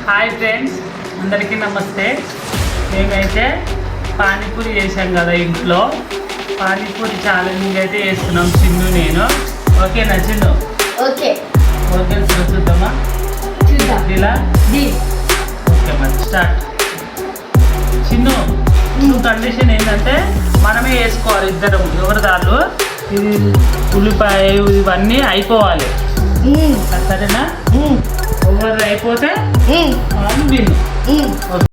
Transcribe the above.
Hi friends, అందరికీ నమస్తే. మేమైతే పానీపూరి చేసాం కదా ఇంట్లో. పానీపూరి ఛాలెంజింగ్ అయితే చేస్తున్నాం చిన్ను నేను. ఓకేనా చిన్ను? ఓకే ఓకే చూద్దామా? ఇలా ఓకే మరి స్టార్ట్. చిన్ను నువ్వు కండిషన్ ఏంటంటే మనమే వేసుకోవాలి, ఇద్దరం ఎవరి దాళ్ళు. ఇది ఉల్లిపాయ ఇవన్నీ అయిపోవాలి, సరేనా? ఎవరు అయిపోతే విన్ను. ఓకే